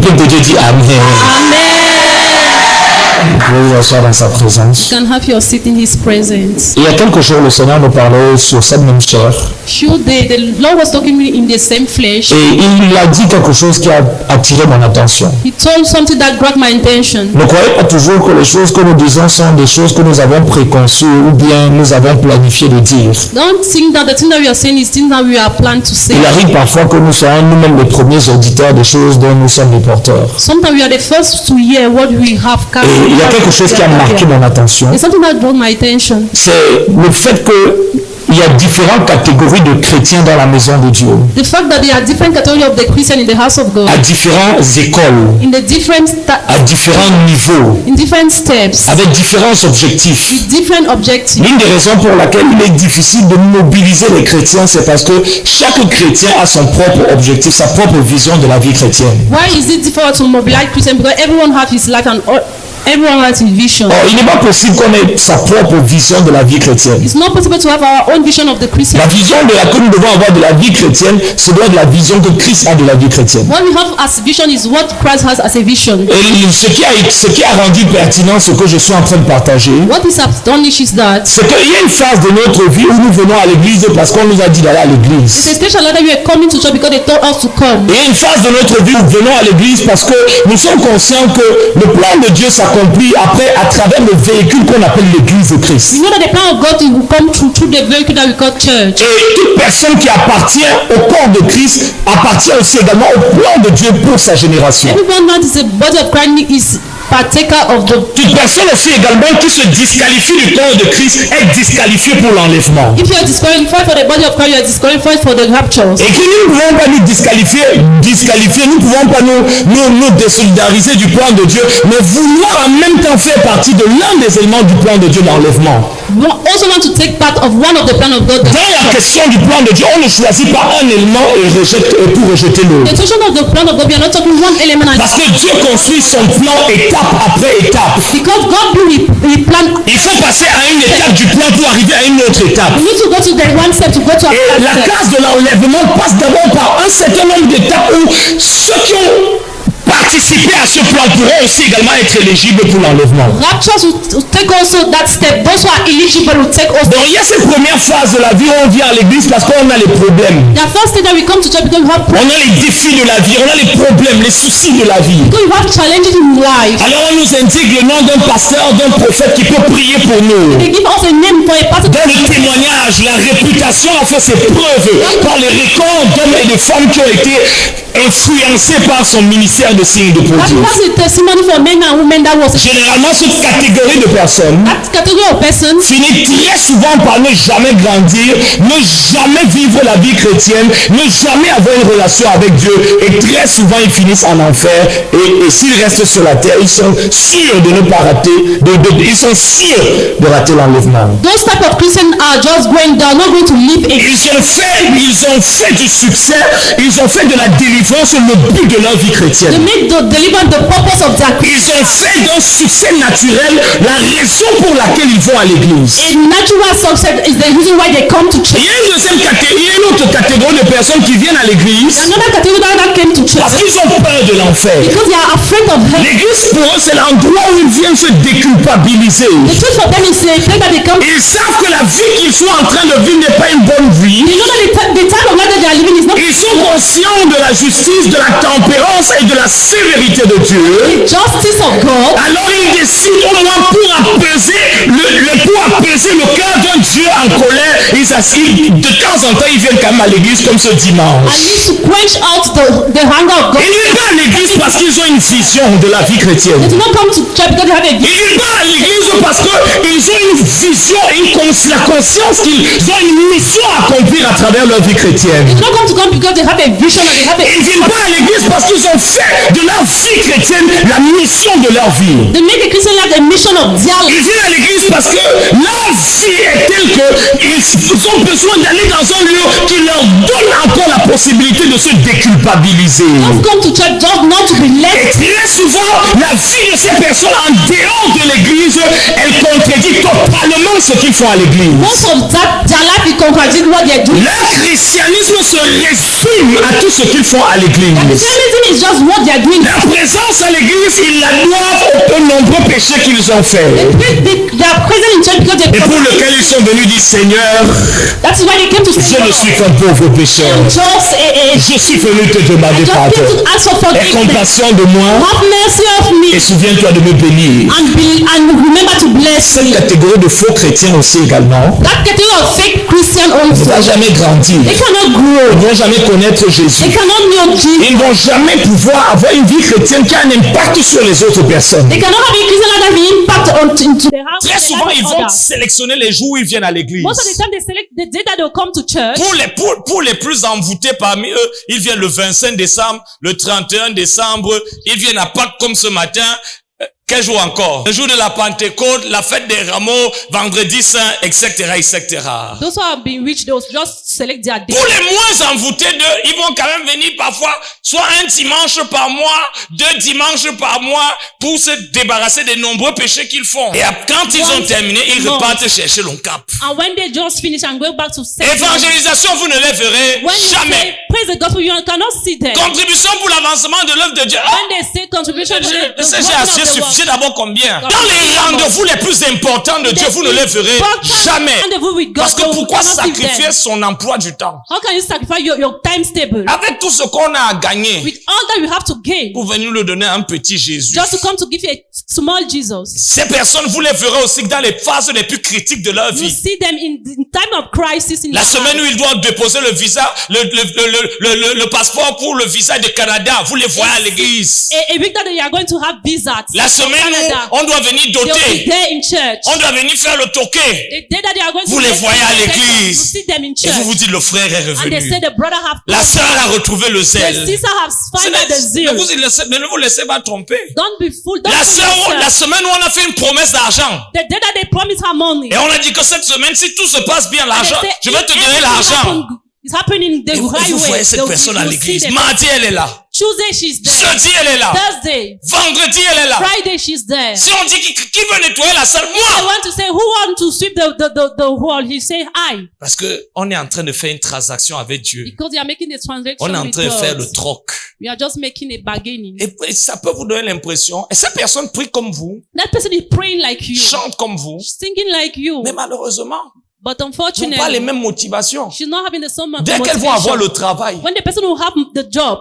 peuple de Dieu dit Amen. Vous pouvez vous asseoir dans sa présence. You can have your seat in His presence. Il y a quelques jours, le Seigneur nous parlait sur cette même chair. Few days, the Lord was talking to me in the same flesh. Et il a dit quelque chose qui a attiré mon attention. He told something that grabbed my attention. Ne croyez pas toujours que les choses que nous disons sont des choses que nous avons préconçues ou bien nous avons planifié de dire. Don't think that the thing that we are saying is things that we are planned to say. Il arrive parfois que nous soyons nous-mêmes les premiers auditeurs des choses dont nous sommes les porteurs. Sometimes we are the first to hear what we have carried. Et il y a quelque chose qui a marqué mon attention. It's something that brought my attention. C'est le fait que il y a différentes catégories de chrétiens dans la maison de Dieu. The fact that there are different categories of the Christian in the house of God. À différentes écoles, In the different à différents niveaux, in different steps. avec différents objectifs. With different objectives. L'une des raisons pour laquelle il est difficile de mobiliser les chrétiens, c'est parce que chaque chrétien a son propre objectif, sa propre vision de la vie chrétienne. Why is it difficult to mobilize Christians? Because everyone has his life and everyone has his vision. Or, il n'est pas possible qu'on ait sa propre vision de la vie chrétienne. It's not possible to have our own vision of the Christian. La vision que nous devons avoir de la vie chrétienne, c'est doit être la vision que Christ a de la vie chrétienne. What we have as vision is what Christ has as a vision. Et ce qui a rendu pertinent ce que je suis en train de partager, What is astonishing is that c'est qu'il y a une phase de notre vie où nous venons à l'église parce qu'on nous a dit d'aller à l'église. it's a station that we are coming to church because they told us to come. Et il y a une phase de notre vie où nous venons à l'église parce que nous sommes conscients que le plan de Dieu s'accomplit après à travers le véhicule qu'on appelle l'église de Christ. You know that the plan of God will come through the vehicle that we call church. Et toute personne qui appartient au corps de Christ appartient aussi également au plan de Dieu pour sa génération. Everyone that is a body of Christ is partaker of the. Toute personne aussi également qui se disqualifie du corps de Christ est disqualifiée pour l'enlèvement. If you are disqualified for the body of Christ, you are disqualified for the rapture. Et que nous ne pouvons pas nous disqualifier, nous ne pouvons pas nous désolidariser du plan de Dieu, mais vouloir en même temps faire partie de l'un des éléments du plan de Dieu, l'enlèvement. We also want to take part of one of the plan of God. Dans la question du plan de Dieu, on ne choisit pas un élément pour rejeter l'autre. The question of the plan of God, we are not talking one element. Parce que Dieu construit son plan étape après étape. Because God will plan. Il faut passer à une étape du plan pour arriver à une autre étape. We need to go to the one step to go to Et la another step. case de l'enlèvement passe d'abord par un certain nombre d'étapes où ceux qui ont participé à ce plan pourront aussi également être éligibles pour l'enlèvement. Rapture will take also that step. Those who are eligible will take also. Donc il y a cette première phase de la vie où on vient à l'église parce qu'on a les problèmes. The first thing that we come to church because we have On a les défis de la vie, on a les problèmes, les soucis de la vie. because we have challenges in life. Alors on nous indique le nom d'un pasteur, d'un prophète qui peut prier pour nous. They give us a name for a person. Dans le témoignage, la réputation a fait ses preuves par les records d'hommes et de femmes qui ont été influencés par son ministère de signes de That prodiges. was a testimony for men and women that was Généralement, cette catégorie de personnes that category of persons finit très souvent par ne jamais grandir, ne jamais vivre la vie chrétienne, ne jamais avoir une relation avec Dieu, et très souvent ils finissent en enfer, et s'ils restent sur la terre, ils sont sûrs de ne pas rater, ils sont sûrs de rater l'enlèvement. those type of Christians are just going down, not going to live again. Ils ont fait du succès, ils ont fait de la délivrance le but de leur vie They chrétienne. make the deliver the purpose of their Ils ont fait d'un succès naturel la raison pour laquelle ils vont à l'église. a natural success is the reason why they come to Il church. y a une deuxième catégorie, il y a une autre catégorie de personnes qui viennent à l'église Another category that came to church parce qu'ils ont peur de l'enfer. because they are afraid of hell. L'église pour eux c'est l'endroit où ils viennent se déculpabiliser. The church for them is a place that they come. Ils savent que la vie qu'ils sont en train de vivre n'est pas une bonne vie. They know that the type of life that they are living is not Ils sont conscients de la justice, de la tempérance et de la sévérité de Dieu. justice of God. Alors ils décident au moins pour apaiser le cœur d'un Dieu en colère. De temps en temps ils viennent quand même à l'église comme ce I dimanche. need to quench out the hunger of God. Ils ne viennent pas à l'église parce qu'ils ont une vision de la vie chrétienne. They do not come to church because they have a Ils ne vision. viennent pas à l'église parce qu'ils ont une vision et la conscience qu'ils ont une mission à accomplir à travers leur vie chrétienne. They do not come because they have a vision or they have a. Ils ne viennent pas à l'église parce qu'ils ont fait de leur vie chrétienne la mission de leur vie. They make a Christian life a mission of their Ils life. viennent à l'église parce que leur vie est telle qu'ils ont besoin d'aller dans un lieu qui leur donne encore la possibilité de se déculpabiliser. Just come to church just not to be Et led. très souvent, la vie de ces personnes en dehors de l'église, elle contredit totalement contredemande ce qu'ils font à l'église. Most of their life is contradicting what they are doing. Leur christianisme se résume à tout ce qu'ils font à l'église. Christianism is just what they are doing. Leur présence à l'église, ils la doivent aux nombreux péchés qu'ils ont faits. They are present in church because Et pour lequel ils sont venus dire, Seigneur, that's why they came to say, je ne suis qu'un pauvre pécheur. just Je suis venu te demander just pardon. came to ask for Aie forgiveness. compassion de moi Have mercy of et me souviens-toi de me bénir. and remember to bless Cette me. catégorie de faux chrétiens aussi également That category of fake Christian ne also, va jamais grandir. they cannot grow. Ils ne vont jamais connaître Jésus. They cannot know Jesus. Ils ne vont jamais pouvoir avoir une vie chrétienne qui a un impact sur les autres personnes. They cannot have a Christian life have an impact into their house. Très souvent, ils vont sélectionner les jours où ils viennent à l'église. Most of the time they select the day that they'll come to church. Pour les plus envoûtés parmi eux, ils viennent le 25 décembre, le 31 décembre, ils viennent à Pâques comme ce matin. Quel jour encore? Le jour de la Pentecôte, la fête des rameaux, vendredi saint, etc., etc. Those who have been rich, they'll just select their day. Pour les moins envoûtés d'eux, ils vont quand même venir parfois, soit un dimanche par mois, 2 dimanches par mois, pour se débarrasser des nombreux péchés qu'ils font. Et quand ils ont terminé, ils repartent chercher le cap. And when they just finish and go back to Évangélisation, vous ne les verrez when you jamais. say praise the gospel, you cannot see them. Contribution pour l'avancement de l'œuvre de Dieu. When they say contribution to the J'ai working assez of the world, suffisant d'abord combien? Dans les rendez-vous les plus importants de Dieu, vous ne les verrez jamais. rendezvous with God, Parce que you pourquoi cannot see sacrifier them. son emploi du temps? How can you sacrifice your timetable Avec tout ce qu'on a à gagner with all that you have to gain pour venir nous donner un petit Jésus. just to come to give you a small Jesus? Ces personnes, vous les verrez aussi dans les phases les plus critiques de leur You vie. see them in time of crisis in La their semaine où life. ils doivent déposer le visa, le passeport pour le visa du Canada, vous les voyez à l'église. A week that they are going to have visas. La semaine Canada. où on doit venir They'll be doter, there in church. on doit venir faire le toqué. The day that they are going Vous to les make voyez à presentation, l'église. You see them in Et church. vous vous dites, le frère est And they revenu. say the brother have La come. sœur a retrouvé le The zèle. sister has found out the Ne zeal. ne vous laissez pas tromper. Don't be fooled. Don't La fool sœur, la yourself. semaine où on a fait une promesse d'argent. The day that they promise her money. Et on a dit que cette semaine, si tout se passe bien, And l'argent, they say, je vais te if donner everything l'argent. It's happening the Et vous right way. voyez cette personne à You'll see l'église. them. Mardi, elle est là. Tuesday she's there. Jeudi, elle est là. Thursday, Vendredi, elle est là. Friday she's there. Si on dit qui veut nettoyer la salle, I moi. want to say who want to sweep the wall. He say I, Parce que on est en train de faire une transaction avec Dieu. because they are making a transaction On est en with train de faire God. le troc. We are just making a bargaining. Et ça peut vous donner l'impression, et cette personne prie comme vous, That person is praying like you, chante comme vous, singing like you, mais malheureusement, but ils n'ont pas les unfortunately, mêmes motivations. she's not having the same Dès qu'elles vont avoir motivation. le travail, When the person will have the job,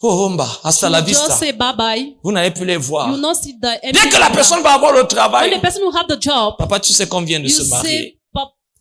oh, Omba, hasta la you vista, just say bye bye. vous n'allez plus les voir. You will not see the Dès que la personne va avoir le When the travail, person will have the job, papa, tu sais qu'on vient de you se marier. say,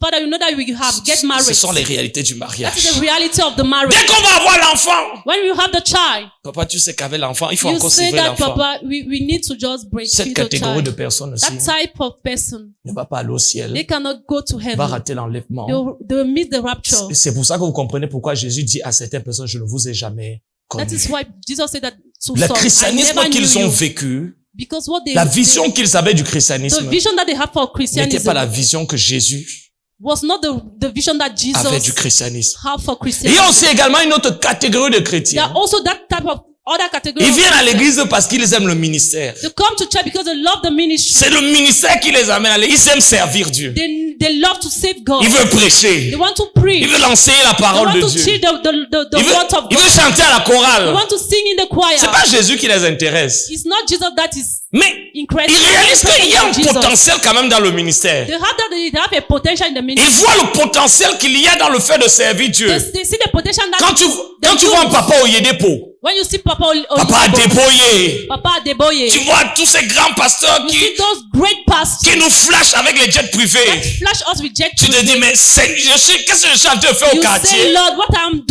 Father, you know that we have get married. Ce sont les réalités du That mariage. is the reality of the marriage. Dès qu'on va avoir l'enfant, When you have the child, papa, tu sais qu'avec l'enfant, il faut you encore say sévrer that, l'enfant. Papa, we need to just break Cette the catégorie de child. personnes aussi That type of person, ne va pas aller au ciel, they cannot go to va heaven. rater l'enlèvement. They'll miss the rapture. C'est pour ça que vous comprenez pourquoi Jésus dit à certaines personnes, je ne vous ai jamais That connu. is why Jesus said that to Le some, I christianisme never qu'ils knew ont you. vécu, Because what la vision qu'ils avaient du the christianisme vision that they have for n'était Christianism pas la vision que Jésus was not the vision that avait du Jesus christianisme. had for Il y a Christianism. aussi également une autre catégorie de There chrétiens. are also that type of other category. Ils of viennent à Christians. l'église parce qu'ils aiment le ministère. They come to church because they love the ministry. C'est le ministère qui les amène à l'église. Ils aiment servir Dieu. They love to save God. Ils veulent prêcher. They want to preach. Ils veulent enseigner la They parole want de to Dieu. teach the Ils word of veulent God. chanter à la They chorale. want to sing in the choir. C'est pas Jésus qui les intéresse. It's not Jesus that is Mais incredible. ils réalisent qu'il y a un Jesus. potentiel quand même dans le ministère. They have a potential in the Ils ministry. voient le potentiel qu'il y a dans le fait de servir Dieu. They see the potential that Quand tu vois un papa au Yédepo, when you see Papa papa dépouillé, Papa Adeboye, tu vois tous ces grands pasteurs you see those great pastors qui nous flashent avec les jets that privés. flash us with jet. Tu te dis, mais qu'est-ce que je suis en train de faire au You say, quartier? Lord, what am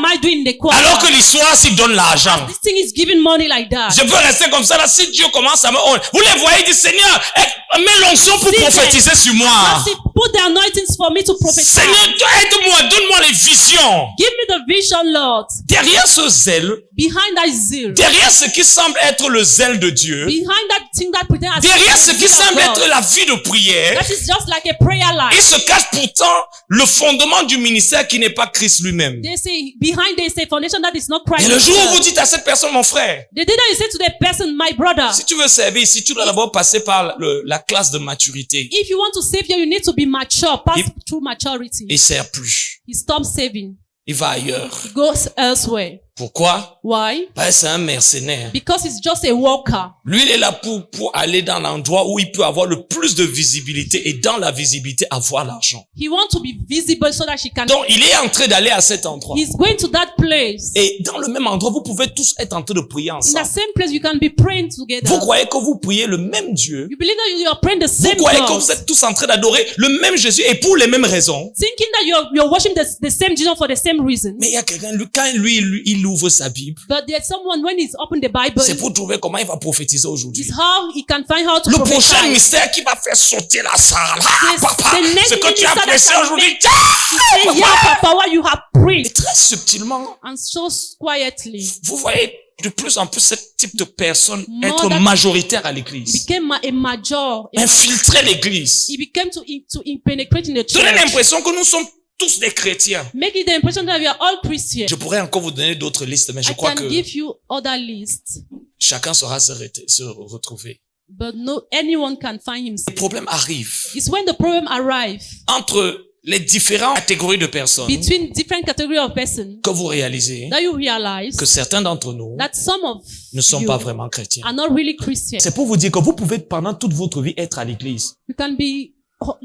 I doing in the choir? Alors que l'histoire s'y donne l'argent. This thing is giving money like that. Je peux rester comme ça là. Si Dieu commence à me... Vous les voyez, il dit, Seigneur, mets l'onction pour See prophétiser sur moi. Just put the anointings for me to prophesy. Seigneur, aide-moi, donne-moi les visions. Give me the vision, Lord. Derrière ce zèle, Behind that zeal. derrière ce qui semble être le zèle de Dieu, Behind that thing that pretends as derrière ce qui the zeal of semble God, être la vie de prière, that is just like a prayer il life. se cache pourtant le fondement du ministère qui n'est pas Christ lui-même. They say behind there is a foundation that is not Christ. Et le jour où vous himself. dites à cette personne, mon frère, The day that you say to the person, my brother, si tu veux servir ici, tu dois d'abord passer par la classe de maturité. if you want to save here, you need to be mature, pass Il- through maturity. Il sert plus. He stops saving. Il va ailleurs. He goes elsewhere. Pourquoi? Why? Parce que c'est un mercenaire. Because he's just a worker. Lui, il est là pour aller dans l'endroit où il peut avoir le plus de visibilité et dans la visibilité avoir l'argent. He wants to be visible so that she can. Donc, il est en train d'aller à cet endroit. He's going to that place. Et dans le même endroit, vous pouvez tous être en train de prier In ensemble. that same place, you can be praying together. Vous croyez que vous priez le même Dieu. You believe that you are praying the Vous same croyez que God. vous êtes tous en train d'adorer le même Jésus et pour les mêmes raisons. Thinking that you're worshiping the same Jesus for the same reason. Mais il y a quelqu'un, quand lui, il ouvre sa Bible, But there's someone, when he's opened the Bible, c'est pour trouver comment il va prophétiser aujourd'hui. is how he can find how to Le prochain prophesy. mystère qui va faire sauter la salle. Ah, Yes, papa, the next ce que tu as minister pressé that can aujourd'hui. make- Say, yeah, Papa, what you have Et preached. très subtilement, And so quietly, vous voyez de plus en plus ce type de personne More être that- majoritaire à he l'église. became a major. Infiltrer l'église. He became to penetrate in the Donner church. l'impression que nous sommes tous des chrétiens. Make it the impression that we are all Christians. Je pourrais encore vous donner d'autres listes, mais je I crois can que give you other lists, chacun saura se retrouver. but no anyone can find Les himself. problèmes arrivent It's when the problem arrives entre les différentes catégories de personnes between different categories of persons que vous réalisez that you realize que certains d'entre nous that some of ne sont you pas vraiment chrétiens. are not really Christians. C'est pour vous dire que vous pouvez pendant toute votre vie être à l'église, You can be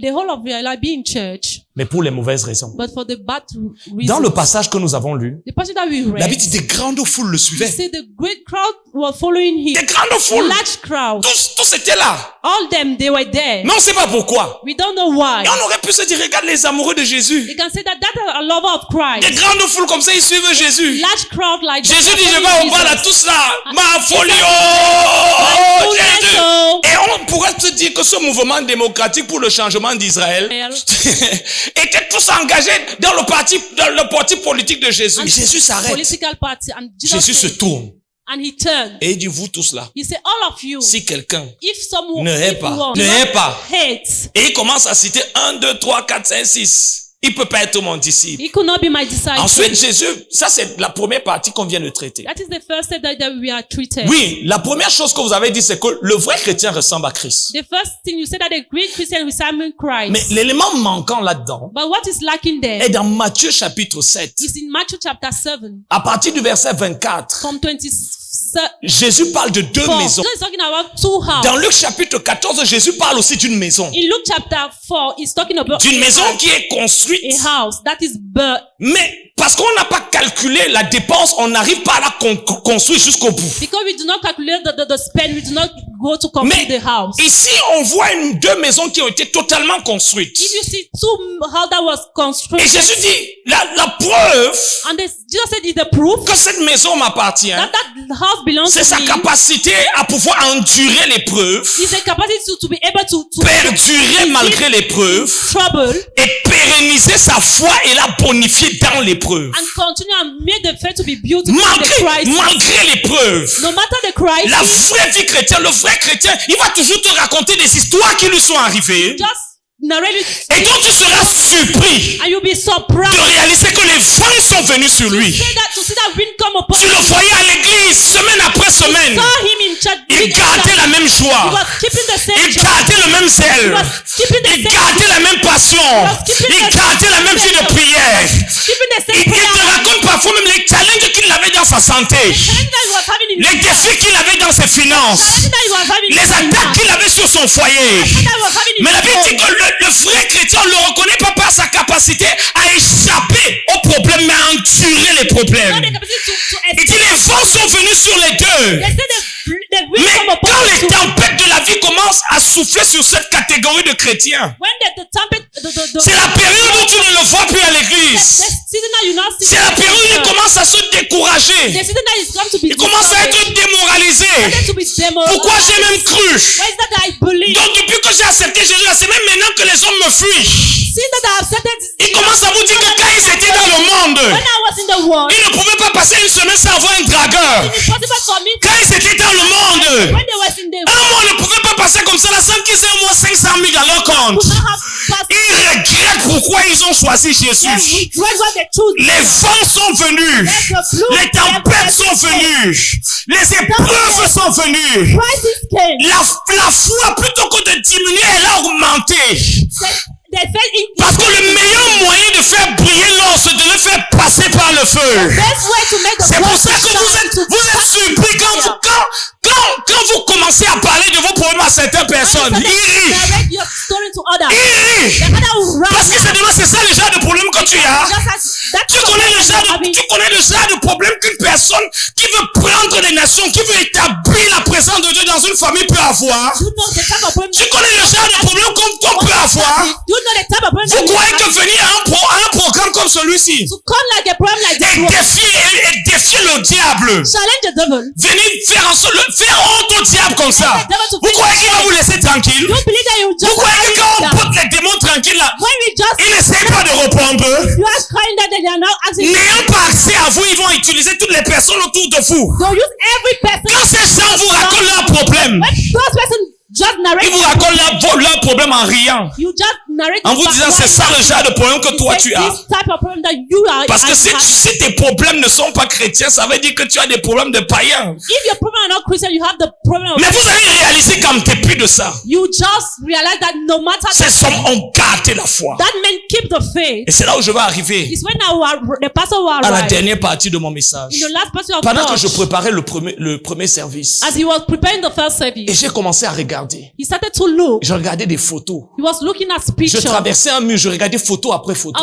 the whole of your life be in church, mais pour les mauvaises raisons. but for the bad Dans reasons. le passage que nous avons lu, The passage that we la read, Bible dit des grandes foules le he suivaient. said the great crowd were following him. Des grandes A foules. large crowd. Tous étaient là. All them, they were there. Mais on ne sait pas pourquoi. We don't know why. Et on aurait pu se dire, regarde les amoureux de Jésus. You can say that are a lover of Des Christ. grandes foules comme ça, ils suivent Jésus. Large crowd like that Jésus dit, je following vais au bal à Jesus. tous là. Ma folie, My oh, fullness, Jésus. oh. Et on pourrait se dire que ce mouvement démocratique pour le changement d'Israël étaient tous engagés dans le parti politique de Jésus. And Jésus s'arrête. Political party. And Jésus se Jesus tourne. and he turned. Et il dit, vous tous là, He said, all of you, si quelqu'un, if someone Ne hait if pas. one Ne hait pas. hate, et il commence à citer 1, 2, 3, 4, 5, 6. Il peut pas être mon disciple. he could not be my disciple. Ensuite, Jésus, ça c'est la première partie qu'on vient de traiter. That is the first step that we are treated. Oui, la première chose que vous avez dit, c'est que le vrai chrétien ressemble à Christ. The first thing you said that the great Christian resembles Christ. Mais l'élément manquant là-dedans But what is lacking there est dans Matthieu chapitre 7. is in Matthew chapter 7 À partir du verset 24, from 27. Jésus parle de deux maisons. God is talking about two houses. Dans Luc chapitre 14, Jésus parle aussi d'une maison. In Luke chapter 4, he's talking about D'une maison qui est construite. a house that is built. Mais parce qu'on n'a pas calculé la dépense, on n'arrive pas à la construire jusqu'au bout. Because we do not calculate the spend, we do not go to complete Mais the house. ici, on voit deux maisons qui ont été totalement construites. If you see two houses that was Et constructed, Jésus dit, la preuve and Jesus said, is the proof que cette maison m'appartient, that house belongs c'est to sa me. capacité à pouvoir endurer l'épreuve, Is a capacity to be able to perdurer malgré l'épreuve, trouble et pérenniser sa foi et la bonifier dans l'épreuve. and continue and make the faith to be beautiful in the Christ. Malgré l'épreuve, No matter the Christ, la vraie vie chrétienne, le vrai chrétien, il va toujours te raconter des histoires qui lui sont arrivées. just narrate it Et donc tu seras surpris and you'll be de surprised. réaliser que les vents sont venus sur lui. To see that wind come upon Tu le voyais à l'église, semaine après semaine. saw him in church. Il gardait la même He joie. was keeping the same Il joy. gardait le même He zèle. was keeping the Il same gardait la même passion. Il gardait la même vie de prière. keeping the same Il te prayer. raconte parfois même les challenges qu'il avait dans sa santé. Challenge that he was having in Les défis qu'il avait dans ses finances. challenge that he was having in Les his attaques life. qu'il avait sur son foyer. That he was having in Mais la his Bible dit home. que le vrai chrétien ne le reconnaît pas par sa capacité à échapper aux problèmes, mais à endurer les Not the problèmes. capacity to Il dit escape. les vents sont venus sur les deux. They say the wind Mais come upon quand the les two. tempêtes de la vie commencent à souffler sur cette catégorie de chrétiens, When the trumpet, c'est la période où tu ne le vois plus à the l'église. season that you not see. C'est la période où il commence à se décourager. The season that is come to be Il commence à être démoralisé. démoralisé. To be demoralized. Pourquoi j'ai même cru? Why is that I believe? Donc depuis que j'ai accepté Jésus, c'est même maintenant que les hommes me fuient. Since that I have accepted Il commence à vous dire que quand ils étaient dans le monde, when I was in the world, ils ne pouvaient pas passer une semaine sans avoir un dragueur. it is possible for me Quand ils étaient dans le monde, when they was in the un mois ne pouvait pas passer comme ça, là, sans qu'ils aient au moins 500 000 dans leur compte. could not have passed. Ils regrettent pourquoi ils ont choisi They Jésus. regret what they choose. Les vents sont venus. Les tempêtes sont venues. Les épreuves sont venues. Crisis came. La foi, plutôt que de diminuer, elle a augmenté. They fell in. Parce que le meilleur moyen de faire briller l'or, c'est de le faire passer par le feu. Best way to make the C'est pour world ça que shine vous êtes surpris quand vous commencez à parler de vos problèmes à certaines personnes. Ils rient. direct your story to others. Ils rient. The other will run. Parce que c'est ça le genre de problème que tu as. Just as that Tu connais le genre de problème qu'une personne qui veut prendre les nations, qui veut établir la présence de Dieu dans une famille peut avoir. you know the type of problem. Tu connais le genre de problème qu'on peut avoir. You know the type of problem. Vous croyez que venir à un programme comme celui-ci to come like a problem like this et one, défier le diable, challenge the devil. venir faire honte au diable comme ça, vous croyez qu'il va vous laisser tranquille? You believe that you Vous just croyez que quand on down. porte les démons tranquilles là, When we just ils n'essayent pas de répondre? you are crying that they are now asking. N'ayant pas accès à vous, ils vont utiliser toutes les personnes autour de vous. They'll use every person. Quand ces gens vous racontent leurs problèmes, When those person just narrate, ils vous racontent leurs problèmes en riant, you just narrate en vous back disant what c'est is ça le genre de problème que toi tu as. this type of problem that you are. Parce que are si having. tes problèmes ne sont pas chrétiens, ça veut dire que tu as des problèmes de païens. If your problem are not Christian, you have the problem of. Mais vous allez réaliser qu'en dépit de ça, You just realize that no matter ces hommes ont gardé la foi. that men keep the faith. Et c'est là où je vais arriver It's when the pastor will à la arrive. dernière partie de mon message. In the last person of Pendant que God, je préparais le premier service, as he was preparing the first et service, j'ai commencé à regarder. he started to look. Je regardais des photos. He was looking at Je pictures. traversais un mur, je regardais photo après photo.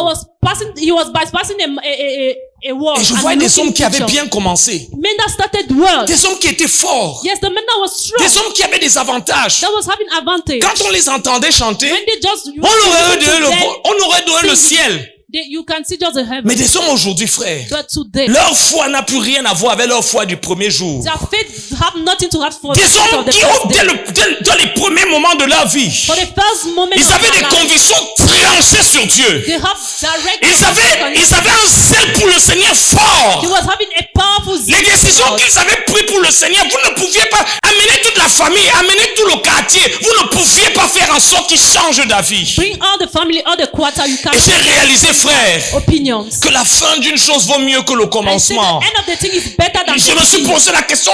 He was bypassing a wall. Et je and voyais des looking hommes qui avaient pictures. bien commencé. Men that started well. Des hommes qui étaient forts. Yes, the men that was strong. Des hommes qui avaient des avantages. That was having advantage. Quand on les entendait chanter, When they just on aurait donné le ciel. you can see just the heaven. Mais des hommes aujourd'hui, frères, But today, leur foi n'a plus rien à voir avec leur foi du premier jour. their faith have nothing to have for Des the hommes qui first ont, day. dans les premiers moments de leur vie, For the first moment ils of avaient their des life, convictions tranchées sur Dieu. they have direct Ils avaient un zèle pour le Seigneur fort. He was having a powerful Les décisions qu'ils avaient prises pour le Seigneur, vous ne pouviez pas amener toute la famille, amener tout le quartier. Vous ne pouviez pas faire en sorte qu'ils changent d'avis. Bring all the family, all the quarter you can. Et j'ai réalisé, frère, Opinions. que la fin d'une chose vaut mieux que le I say commencement. the end of the thing is better than Je the me suis beginning. posé la question,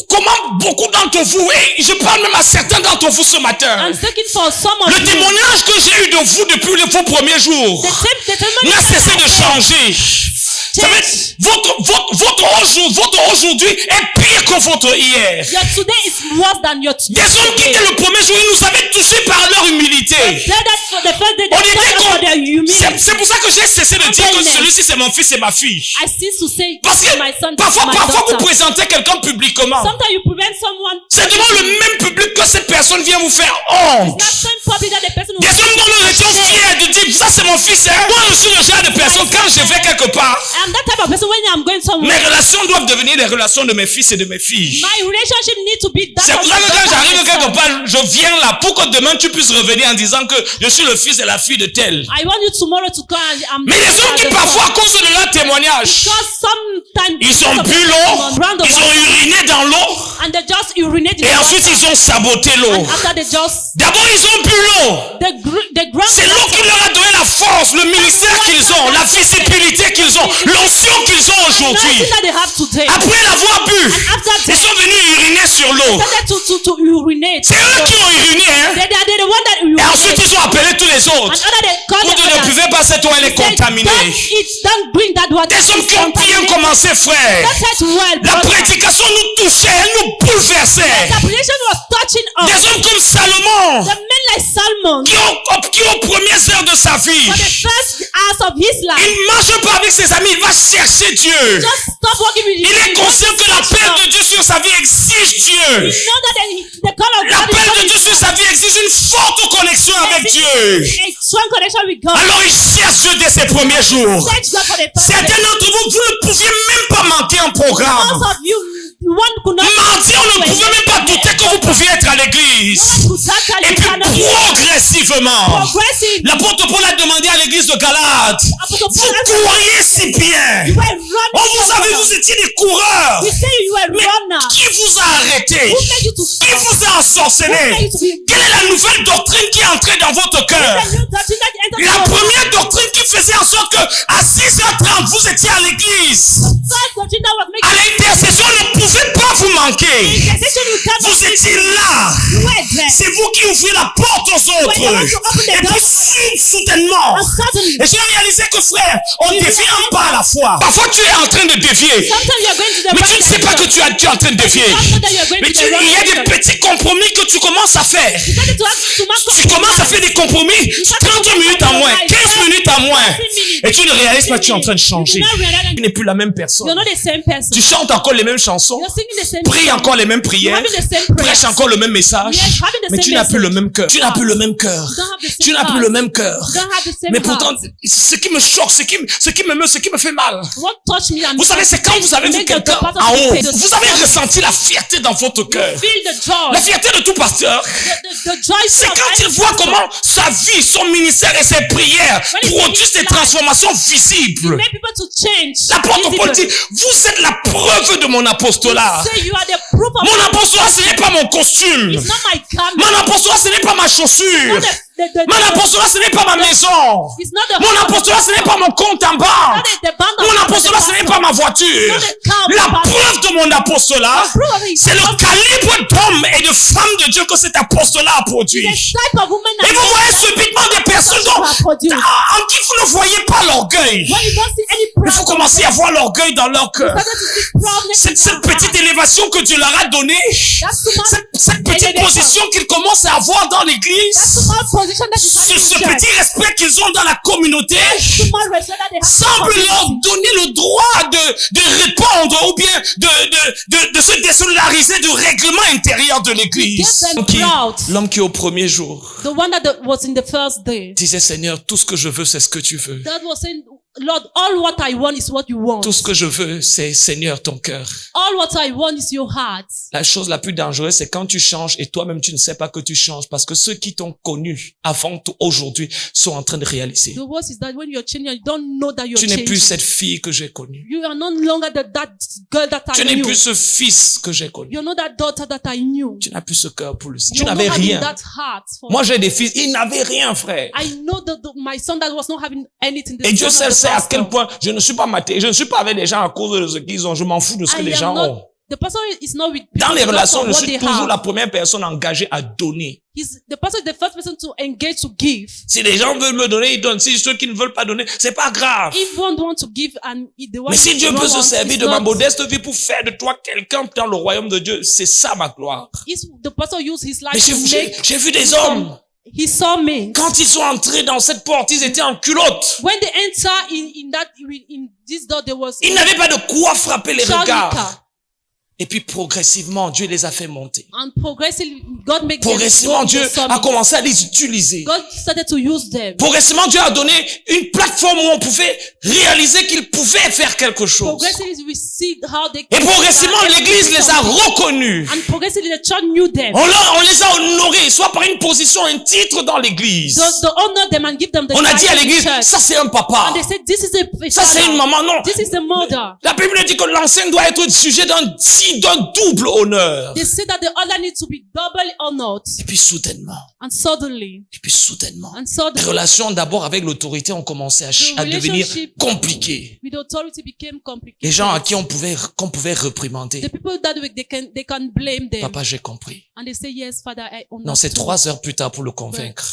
comment beaucoup d'entre vous, et je parle même à certains d'entre vous ce matin, I'm thinking for some of le you. témoignage que j'ai eu de vous depuis vos premiers jours The testimony n'a cessé de changer. Vous savez, votre aujourd'hui est pire que votre hier. Your today is worse than your Des hommes qui étaient le premier jour, ils nous avaient touchés par leur humilité. Said that for the first day On they était said that for their humility. c'est pour ça que j'ai cessé de dire que celui-ci c'est mon fils et ma fille. I cease to say Parce que my son, parfois my vous daughter. présentez quelqu'un publiquement. Sometimes you prevent someone. C'est devant le même public que cette personne vient vous faire honte. Not so public that the person Des hommes dont nous étions fiers de dire, ça c'est mon fils. Hein. Moi je suis le genre de personne, quand je vais quelque part, I'm that type of person when I'm going somewhere. mes relations doivent devenir les relations de mes fils et de mes filles. My relationship needs to be that C'est pour of ça my que quand daughter j'arrive and quelque son. part, je viens là pour que demain tu puisses revenir en disant que je suis le fils et la fille de tel. I want you tomorrow to come and I'm Mais les hommes qui parfois à cause de leur témoignage, because sometimes ils ont bu l'eau, ils ont uriné dans l'eau and they just urinate in et the ensuite water. ils ont saboté l'eau. And after they just D'abord ils ont bu l'eau. the ground C'est l'eau qui leur a donné la force, le ministère qu'ils ont, la visibilité qu'ils ont, l'onction qu'ils ont aujourd'hui. nothing that they have today. Après l'avoir bu, After ils sont venus uriner sur l'eau. started to urinate. C'est eux qui ont uriné, hein. They're the one that Et urinate. ensuite ils ont appelé tous les And autres. other they call Vous the ne others. pouvez pas, cette eau elle est Say, contaminée. don't bring that water. Des hommes qui ont bien commencé, frère. That's well, La brother. prédication nous touchait, elle nous bouleversait. The prediction was touching us. Des hommes comme Salomon, The men like Salmon, qui au premier heure de sa vie, for the first hours of his life, il ne marche pas avec ses amis, il va chercher Dieu. just stop working with Il est conscient que l'appel de Dieu sur sa vie exige Dieu. know that the call of God L'appel de is Dieu sur sa vie exige une forte connexion avec Dieu. a strong connection with God. Alors il cherche Dieu dès ses premiers jours. Search God for the first Certains d'entre vous, vous ne pouviez même pas manquer un programme. Most of you, one could not. Mardi, on progressivement. Progressing. L'apôtre Paul a demandé à l'église de Galate, Apostle vous Paul asked, couriez si bien. you were running. On vous avait, vous étiez des coureurs. We say you were Mais runner. qui vous a arrêté? Who made you to Qui stop? vous a Who made ensorcelé? you to be Quelle est la nouvelle doctrine qui est entrée dans votre cœur? the new doctrine that entered La your première doctrine qui faisait en sorte que à 6h30 vous étiez à l'église. first doctrine that was À making l'intercession ne pouvait pas vous manquer. intercession you can't Vous étiez là. you were there. C'est vous qui ouvrez la porte aux autres. When you want to open the Et door, puis soudainement. and suddenly, Et j'ai réalisé que frère, on ne dévie pas à la fois. Parfois tu es en train de dévier. sometimes you are going to the Mais tu right ne sais pas que direction. tu es en train de dévier. You don't know that you are going Mais to the wrong il y a des direction. petits compromis que tu commences à faire. You started to have to mark up Tu commences à faire des compromis. 30 minutes en moins, 15 minutes en moins. Et tu ne réalises pas que tu es en train de changer. Tu n'es plus la même personne. You're not the same person. Tu chantes encore les mêmes chansons. You're singing the same Prie song. encore les mêmes prières. You're having the same prayers. Prêche encore le même message. Yes, having the Mais same tu n'as plus le message. même cœur. Tu n'as plus le même cœur. You don't have the same Tu n'as plus heart. le même cœur. You don't have the same Mais pourtant, heart. ce qui me choque, ce qui m'émeut, ce qui me fait mal. What touched me and Vous savez, c'est quand vous avez vu make the quelqu'un part of en the haut. faith. Vous avez ressenti la fierté dans votre cœur. Feel the joy. La fierté de tout pasteur. The joy. C'est quand il voit comment sa vie, son ministère et ses prières produisent des transformations visibles. Make people to change. L'apôtre Paul dit, Visible. vous êtes la preuve de mon apostolat. Say you are the proof of Mon apostolat, ce n'est pas mon costume. It's not my garment. Mon apostolat, ce n'est pas ma chaussure. The Mon apostolat, ce n'est pas ma maison. It's not the Mon apostolat, ce n'est pas mon compte en banque. the band of Mon apostolat, ce n'est pas ma voiture. La preuve de mon apostolat, c'est le calibre d'hommes et de femmes de Dieu que cet apostolat a produit. the type of woman Et vous voyez subitement des personnes en qui vous ne voyez pas l'orgueil. when you don't see any Mais vous problem, commencez à voir l'orgueil dans leur cœur. started to see problem. Cette petite élévation que Dieu leur a donnée, That's too much. cette petite position qu'ils commencent à avoir dans That's too l'église, much position that you have ce in church. petit respect qu'ils ont dans la communauté, Too much respect that they have. semble leur donner le droit de répondre ou bien de se désolidariser du règlement intérieur de l'église. Get them proud. L'homme qui au premier jour The one that was in the first day. disait, Seigneur, tout ce que je veux, c'est ce que tu veux. That was saying, Lord, all what I want is what you want. Tout ce que je veux, c'est Seigneur, ton cœur. All what I want is your heart. La chose la plus dangereuse, c'est quand tu changes et toi-même tu ne sais pas que tu changes parce que ceux qui t'ont connu avant aujourd'hui sont en train de réaliser. The worst is that when you're changing, you don't know that you're Tu n'es changing. plus cette fille que j'ai connue. You are no longer that girl that Tu I n'es knew. plus ce fils que j'ai connu. You're not that daughter that I knew. Tu n'as plus ce cœur pour le Seigneur. Tu You're n'avais not having rien. that heart for Moi, j'ai des fils, ils n'avaient rien, frère. I know that my son that was not having anything. the Et Dieu son of seul the sait à pastor. quel point je ne suis pas maté. Je ne suis pas avec les gens à cause de ce qu'ils ont. Je m'en fous de ce que I les am gens not- ont. The pastor is not with Dans people les because relations, of je what suis they toujours have. la première personne engagée à donner. The pastor is the first person to engage to give. Si les gens veulent me donner, ils donnent. Si ceux qui ne veulent pas donner, c'est pas grave. If one want to give and the one Mais si Dieu who peut se wants, servir it's de ma not- modeste vie pour faire de toi quelqu'un dans le royaume de Dieu, c'est ça ma gloire. is the pastor use his life Mais to make j'ai vu des hommes, he saw me quand ils sont entrés dans cette porte, ils étaient en culotte. when they enter in this door there was Ils n'avaient pas de quoi frapper les Charlie regards. car. Et puis progressivement, Dieu les a fait monter. And progressively God make them Progressivement, go to Dieu the summit. a commencé à les utiliser. God started to use them. Progressivement, Dieu a donné une plateforme où on pouvait réaliser qu'ils pouvaient faire quelque chose. Progressively we see how they Et progressivement, l'Église les a reconnus. and progressively the church knew them. On les a honorés, soit par une position, un titre dans l'Église. The honor them and give them the On a dit à title in l'Église, church. ça c'est un papa. And they said this is a Ça c'est une father. maman. Non. This is the mother. La Bible dit que l'ancien doit être sujet d'un double honneur. They say that the other needs to be doubly honored. Et puis soudainement, And suddenly, les relations d'abord avec l'autorité ont commencé à devenir compliquées. with authority became complicated. Les gens à qui qu'on pouvait réprimander. The people that they can blame them. Papa, j'ai compris. And they say, yes, Father, I understand. Non, c'est 3 heures plus tard pour le convaincre.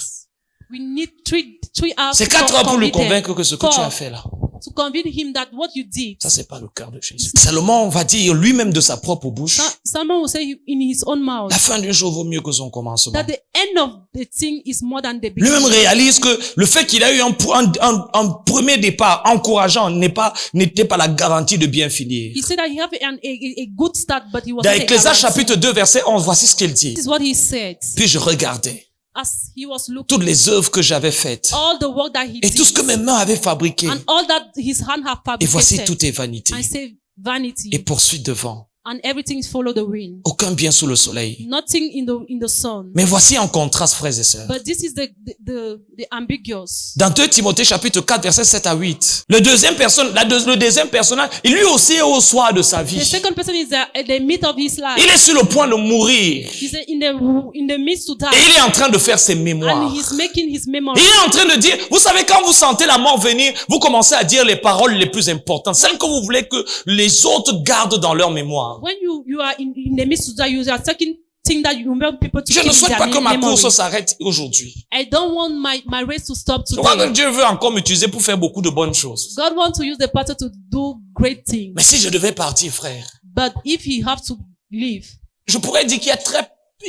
We need three hours. C'est 4 heures pour le convaincre que ce que tu as fait là. To convince him that what you did. Ça, c'est pas le cœur de Jésus. Salomon va dire lui-même de sa propre bouche. Someone will say in his own mouth. La fin d'une chose vaut mieux que son commencement. That the end of the thing is more than the beginning. Lui-même réalise que le fait qu'il a eu un premier départ encourageant n'était pas la garantie de bien finir. He said that he have a good start, but he was Dans not a Ecclésiaste guarantee. chapitre 2 verset 11, voici ce qu'il dit. This is what he said. Puis je regardais As he was looking, toutes les œuvres que j'avais faites all the work that he et did, tout ce que mes mains avaient fabriqué. and all that his hand have Et voici fabricated. tout est vanité I say vanity et poursuite de vent. and everything follow the wind. Aucun bien sous le soleil. Nothing in the sun. Mais voici un contraste, frères et sœurs. But this is the ambiguous. Dans 2 Timothée chapitre 4, versets 7 à 8. Le deuxième personnage, il lui aussi est au soir de sa The vie. second person is at the midst of his life. Il est sur le point de mourir. He's in the midst to Et die. il est en train de faire ses mémoires. And he's making his memory. Il est en train de dire, vous savez, quand vous sentez la mort venir, vous commencez à dire les paroles les plus importantes, celles que vous voulez que les autres gardent dans leur mémoire. When you are in the midst to die, you are taking things that you want people to Je keep ne in souhaite their pas que ma memory. course s'arrête aujourd'hui. I don't want my race to stop Je crois que today. Dieu veut encore m'utiliser pour faire beaucoup de bonnes choses. God wants to use the pastor to do great things. Mais si je devais partir, frère, But if he have to leave, je pourrais dire qu'il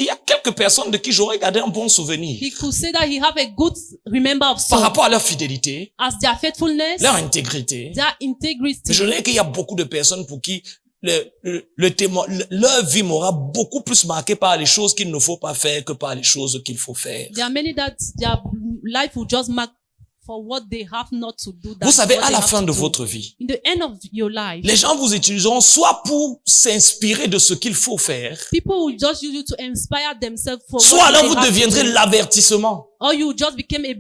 y a quelques personnes de qui j'aurais gardé un bon souvenir he could say that he have a good remember of par soul rapport à leur fidélité, as their faithfulness, leur intégrité. their integrity. Mais je sais qu'il y a beaucoup de personnes pour qui leur vie m'aura beaucoup plus marqué par les choses qu'il ne faut pas faire que par les choses qu'il faut faire. There are many that their life will just mark for what they have not to do. Vous savez, what à they la have fin to de do. votre vie, In the end of your life, les gens vous utiliseront soit pour s'inspirer de ce qu'il faut faire, people will just use you to inspire themselves for soit what alors they vous have to deviendrez do. l'avertissement. Or you just became a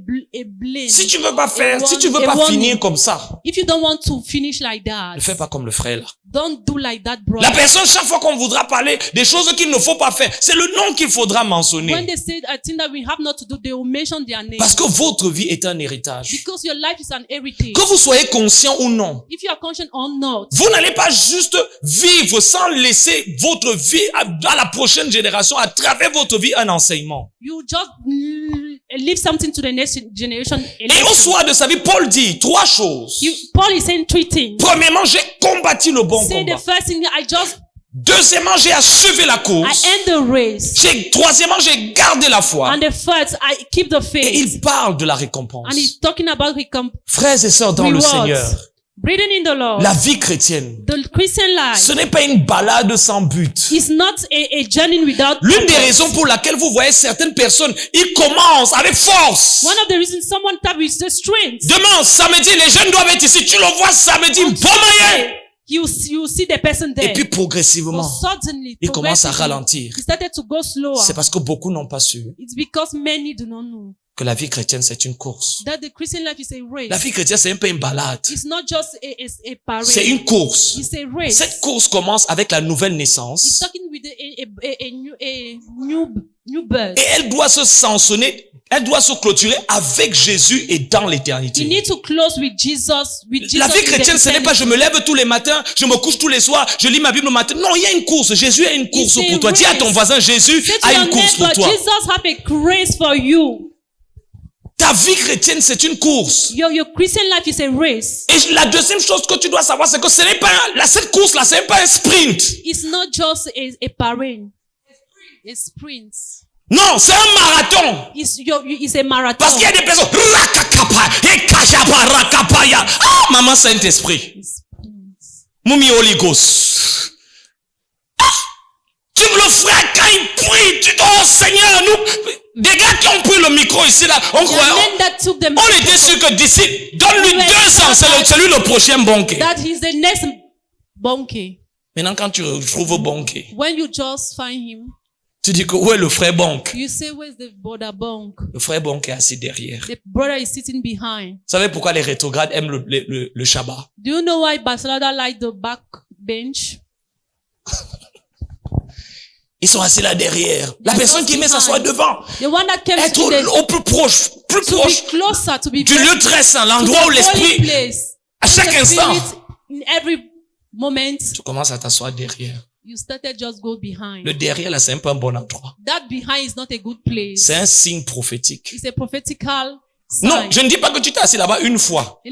blame. Si tu veux pas faire, si tu veux a pas warning. finir comme ça, If you don't want to finish like that, ne fais pas comme le frère là. don't do like that, La brother. personne, chaque fois qu'on voudra parler des choses qu'il ne faut pas faire, c'est le nom qu'il faudra When mentionner. they say a thing that we have not to do, they will mention their name. Parce que votre vie est un héritage. Because your life is an heritage. Que vous soyez conscient ou non, If you are conscious or not, vous n'allez pas juste vivre sans laisser votre vie à la prochaine génération, à travers votre vie, un enseignement. you just leave something to the next generation. Et au soir de sa vie, Paul dit 3 choses. Paul is saying 3 things. Premièrement, j'ai combattu le bon Say the combat. first thing, Deuxièmement, j'ai achevé la I course. end the race. Troisièmement, j'ai gardé la foi. And the first, I keep the Et faith. il parle de la récompense. And he's talking about Frères et sœurs dans le Seigneur, rewards. Breathing in the Lord. la vie chrétienne, The Christian life ce n'est pas une balade sans but. is not a journey without L'une des purpose. raisons pour laquelle vous voyez certaines personnes, ils commencent avec force. One of the reasons someone tap with the strength. Demain, samedi, les jeunes doivent être ici. Tu le vois samedi, bon moyen. You see the person there. Et puis progressivement, But suddenly, ils commencent à progressively, ralentir. he started to go slower. C'est parce que beaucoup n'ont pas su It's because many do not know que la vie chrétienne, c'est une course. that the Christian life is a race. La vie chrétienne, c'est un peu une balade. It's not just a parade. C'est une course. It's a race. Cette course commence avec la nouvelle He's naissance talking with a new birth. et elle doit se sanctionner, elle doit se clôturer avec Jésus et dans You l'éternité. need to close with Jesus. La vie chrétienne, ce n'est pas je me lève tous les matins, je me couche tous les soirs, je lis ma Bible le matin. Non, il y a une course. Jésus a une course It's a pour toi. Dis à ton race. voisin, Jésus Say to a your une course pour neighbor, toi. Jesus have a race for you. Ta vie chrétienne, c'est une course. Your Christian life is a race. Et la deuxième chose que tu dois savoir, c'est que ce n'est pas cette course-là, ce n'est pas un sprint. It's not just a parade. A sprint. Non, c'est un marathon. It's a marathon. Parce qu'il y a des personnes. Rakakapa, et kachapa, rakapaya. Ah, maman Saint-Esprit. It's sprint. Moumi Holy Ghost. Ah, tu le frère, quand il prie, tu dis, oh Seigneur, nous, des gars qui ont pris le micro ici, là, on There are croit, men that took them on était sûr que d'ici, donne-lui 2 ans, c'est lui le prochain banquet. that he's the next Bonke. Maintenant, quand tu retrouves banquet, When you just find him, tu dis que où est le frère banque? you say, where's the brother Bonk? Le frère banque est assis derrière. The brother is sitting behind. Vous savez pourquoi les rétrogrades aiment le Shabbat? Do you know why Barcelona like the back bench? Ils sont assis là derrière. La They are personne just qui aimait behind. s'asseoir devant. The one that came Être to, au plus proche, plus to proche be closer, to be du lieu très saint, l'endroit où to the holy l'esprit, place. à chaque The instant. Spirit, in every moment, Tu commences à t'asseoir derrière. you started just go behind. Le derrière là, c'est pas un bon endroit. That behind is not a good place. C'est un signe prophétique. It's a prophetical sign. Non, je ne dis pas que tu t'es assis là-bas une fois. I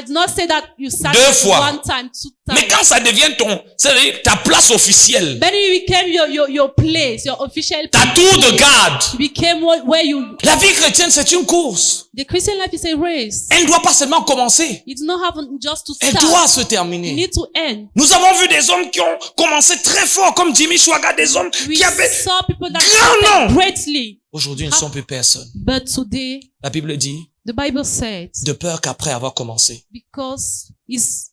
did not say that you sat 2 fois. 1 time, 2 Mais times. quand ça devient c'est-à-dire ta place officielle, Then it became your place, your official ta place. tour de garde. It became where you. La vie chrétienne, c'est une course. The Christian life is a race. Elle ne doit pas seulement commencer. It does not have just to Elle start. doit se You terminer. need to end. Nous avons vu des hommes qui ont commencé très fort, comme Jimmy Swaggart, des hommes We qui avaient... saw people that Grand started nom. greatly, Aujourd'hui, ils ne sont plus personne. but today La Bible dit, the Bible said de peur qu'après avoir commencé, because it's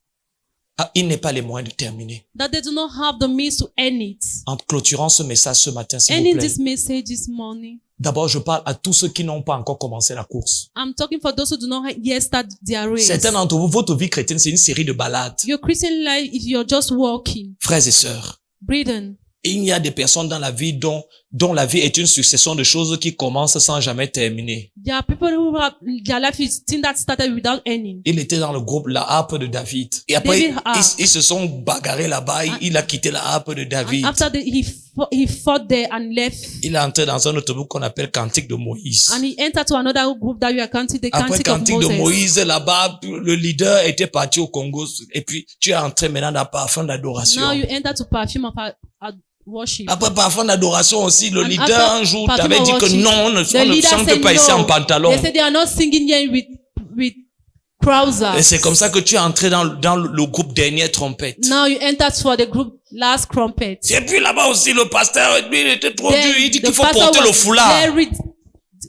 il n'est pas les moyens de terminer. That they do not have the means to end it. En clôturant ce message ce matin, s'il vous Ending plaît. this message this morning. D'abord, je parle à tous ceux qui n'ont pas encore commencé la course. I'm talking for those who do not yet start their race. Certains d'entre vous, votre vie chrétienne, c'est une série de balades. Your Christian life, if you're just walking, Frères et sœurs, breathing. il y a des personnes dans la vie dont la vie est une succession de choses qui commencent sans jamais terminer. There are people who have their life is thing that started without ending. Il était dans le groupe La Harpe de David. Et après, David Harp. ils se sont bagarrés là-bas. Il a quitté La Harpe de David. And after he fought there and left. Il est entré dans un autre groupe qu'on appelle Cantique de Moïse. And he entered to another group that we are counting the Après Cantique Cantique of de Moses. Moïse, là-bas, le leader était parti au Congo. Et puis, tu es entré maintenant dans Parfum d'adoration. Now you enter to perfume of worship. Après Parfum d'adoration aussi, le And leader after un jour Parfum t'avait of dit que worship, non, on ne the leader chante said pas ici en no. pantalon. They said they are not singing here with trousers. Et c'est comme ça que tu es entré dans le groupe Dernière Trompette. Now you enter for the group Last Crumpet. Et puis là-bas aussi, le pasteur, lui, il était trop dur. Il dit The qu'il faut pastor porter le was foulard. very,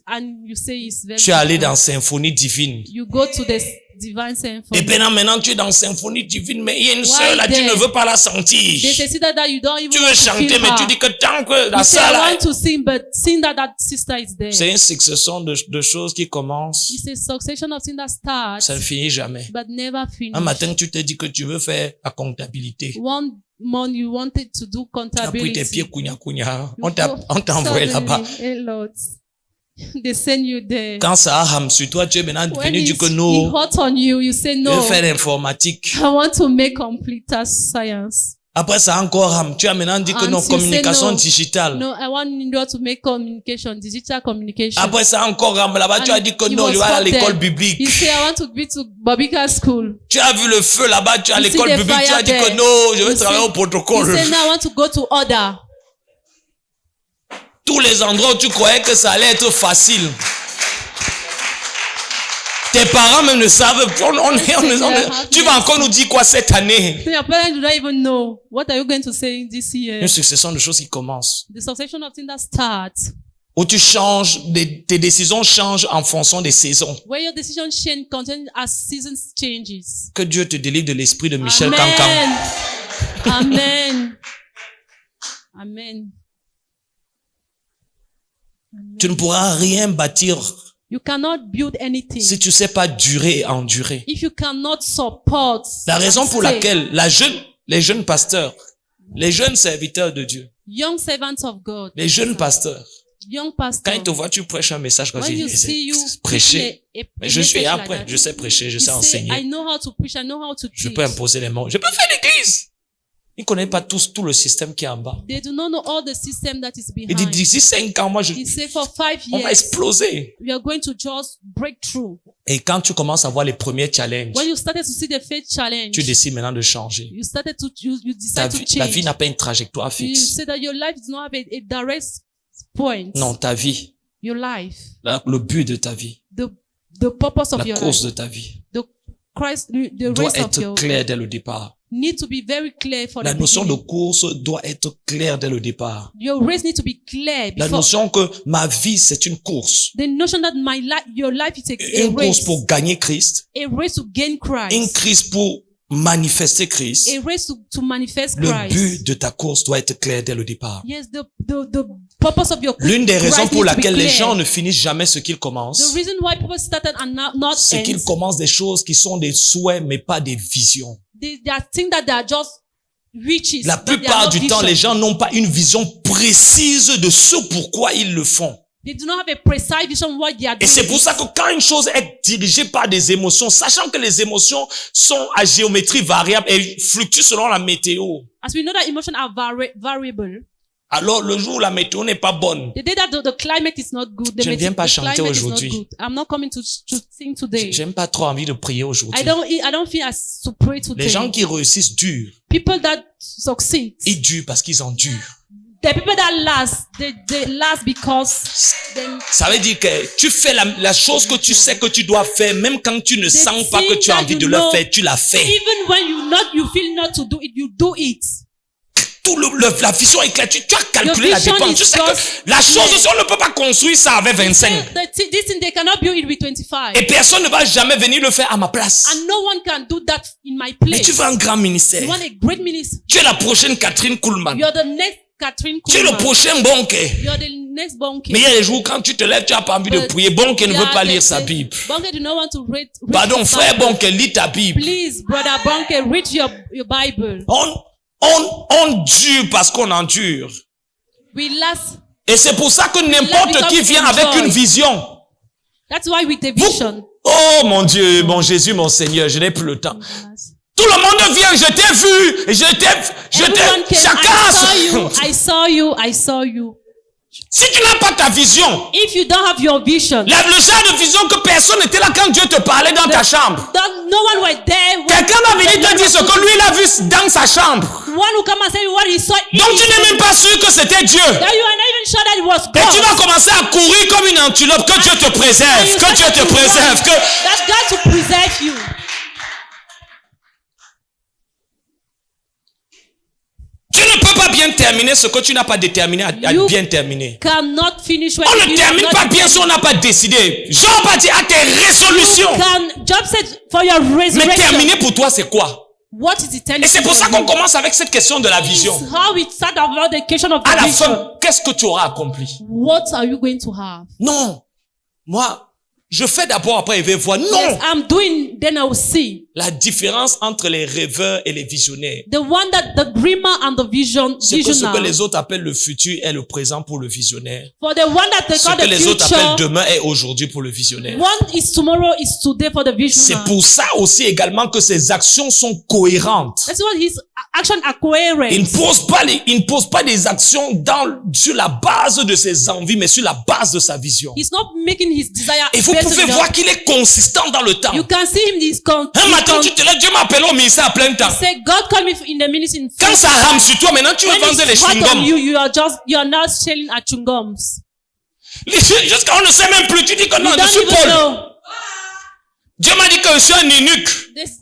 and you say it's very. Tu es allé dans Symphonie Divine. You go to the divine symphony. Et maintenant, tu es dans Symphonie Divine, mais il y a une Why sœur là, tu there? ne veux pas la They sentir. say that you don't even Tu veux want to chanter, feel mais her. tu dis que tant que la You say sœur I là, want to sing, but seeing that sister is there. c'est une succession de choses qui commencent. It's a succession of things that starts, Ça ne finit jamais. but never finish. Un matin, tu te dis que tu veux faire la comptabilité. One month you wanted to do Tu as pris tes pieds comptability. kounya. You On t'a go envoyé là-bas. suddenly, a lot. They send you there. Quand ça a ham sur toi, tu es maintenant When venu dire que it's non, hot on you, you say je no. veux faire l'informatique. I want to make computer science. Après ça a encore ham, tu as maintenant dit que And non, you communication say no. digitale. No, I want you to make communication, digital communication. Après ça a encore ham, là-bas tu And as dit que you non, was je vais aller à hot l'école there. biblique. You say I want to be to Biblical school. Tu as vu le feu là-bas, tu es à You see l'école the biblique, tu fire as dit que there. non, je You vais travailler see- au protocole. You say now I want to go to order. Tous les endroits où tu croyais que ça allait être facile. Tes parents même ne savent. Tu vas encore nous dire quoi cette année? So your parents do not even know. What are you going to say this year? Une succession de choses qui commencent. The succession of things that starts. Où tu changes, tes décisions changent en fonction des saisons. Where your decision change content as seasons changes. Que Dieu te délivre de l'esprit de Michel Cancan. Amen. Amen. Tu ne pourras rien bâtir You cannot build anything si tu sais pas durer et endurer. if you cannot support. La raison pour stay. laquelle les jeunes pasteurs, les jeunes serviteurs de Dieu, Young servants of God, les jeunes pasteurs, young quand pastors, ils te voient, tu prêches un message comme when you see you prêcher. preaching Mais je suis message like après, that, je sais prêcher, je you sais say, I enseigner. know how to preach, I know how to Je teach. peux imposer les mots. Je peux faire l'église. Ils ne connaissent pas tous tout le système qui est en bas. They do not know all the system that is Il dit behind. d'ici 5 ans, moi, He said for 5 on va years, exploser. we are going to just break through. Et quand tu commences à voir les premiers challenges, When you started to see the faith challenge, tu décides maintenant de changer. you started to, you Ta decide to vie, la vie change. n'a pas une trajectoire You fixe. say that your life does not have a direct point. Non, ta vie, Your life, le but de ta vie, the purpose of la your course life, de ta vie the Christ, the doit race of être your claire dès le départ. need to be very clear for La the notion de beginning. course doit être claire dès le départ. Your race need to be clear La before. notion que ma vie, c'est une course. The notion that my life, your life is a Une course race, pour gagner Christ. a race to gain Une Christ, crise pour manifester Christ. a race to manifest Le Christ. but de ta course doit être clair dès le départ. Yes, the purpose of your L'une des Christ raisons pour needs to be laquelle les clear. gens ne finissent jamais ce qu'ils The commencent, reason why people started and not c'est qu'ils ends, commencent des choses qui sont des souhaits mais pas des visions. they are think that they are just riches. La but they are plupart not du temps, vision. les gens n'ont pas une vision précise de ce pourquoi ils le font. They do not have a precise vision what they are Et doing. c'est pour ça que quand une chose est dirigée par des émotions, sachant que les émotions sont à géométrie variable et fluctuent selon la météo, As we know that emotions are variable. alors le jour où la météo n'est pas bonne, The day that the climate is not good, the, Je ne viens pas the chanter climate is not aujourd'hui. good. I'm not coming to sing today. j'aime pas trop envie de prier aujourd'hui. I don't feel as to pray today. Les gens qui réussissent dur, People that succeed, ils durent parce qu'ils endurent. the people that last, they last because they, Ça veut dire que tu fais la chose que tu sais que tu dois faire, même quand tu ne sens pas que thing tu as that envie you de le know, faire, tu la fais. even when you feel not to do it, you do it. la vision éclaire. Tu as calculé Your la vision dépense. is Tu sais que just la chose, si on ne peut pas construire ça avec 25. This thing they cannot build it with 25. Et personne ne va jamais venir le faire à ma place. And no one can do that in my Mais place. tu veux un grand ministère. You want a great minister. Tu es la prochaine Catherine Kuhlman. You're the next Catherine Tu es le Kuhlman. prochain Bonke. You're the next Bonke. Mais il y a des jours quand tu te lèves, tu n'as pas envie de prier. Bonke ne veut pas lire sa Bible. Bonke do not want to read Pardon, the frère Bible. Bonke, lis ta Bible. Please, brother Bonke, read your Bible. On dure parce qu'on endure. We last. Et c'est pour ça que n'importe qui vient avec une vision. That's why with the vision. Oh mon Dieu, mon Jésus, mon Seigneur, je n'ai plus le temps. Tout le monde vient, je t'ai vu, Everyone came, chacun. I saw you. Si tu n'as pas ta vision, If you don't have your vision, le genre de vision que personne n'était là quand Dieu te parlait dans ta chambre. no one was there. Quelqu'un va venir te dire ce que lui il a vu dans sa chambre. One who come and say what he saw. Donc tu n'es même pas sûr que c'était Dieu. Now you are not even sure that it was Et God. tu vas commencer à courir comme une antilope. Que Dieu te préserve. Que Dieu te préserve. That God to preserve you. Tu ne peux pas bien terminer ce que tu n'as pas déterminé à bien terminer. Cannot finish what On ne you termine have pas not bien si on n'a pas décidé. Job a dit à tes résolutions. Job said for your Mais resurrection. terminer pour toi, c'est quoi? What is eternity? Et c'est pour ça qu'on commence avec cette question de la vision. It's how we start about the question of À the la vision. fin, qu'est-ce que tu auras accompli? What are you going to have? Non. Moi, je fais d'abord, après, il va voir. Non. Yes, I'm doing, then I will see. La différence entre les rêveurs et les visionnaires. The one that the dreamer and the C'est que ce que visionary. les autres appellent le futur est le présent pour le visionnaire. For the one that they Ce call que the les autres appellent future. demain est aujourd'hui pour le visionnaire. One is tomorrow, is today for the C'est visionary. pour ça aussi également que ses actions sont cohérentes. That's what his action are coherent. Il ne pose pas des actions sur la base de ses envies, mais sur la base de sa vision. He's not making his desire. Et vous based pouvez on voir qu'il est consistant dans le temps. You can see him. Un matin, tu te lèves, Dieu m'a appelé au ministère à plein temps. Say, God called me in the ministry. Quand ça rame sur toi, maintenant tu veux When vendre les it's hot on chewing-gums. you are now selling at chewing-gums. Jusqu'à on ne sait même plus. Tu dis que non, You je don't suis even Paul. know. Dieu m'a dit que je suis un eunuque.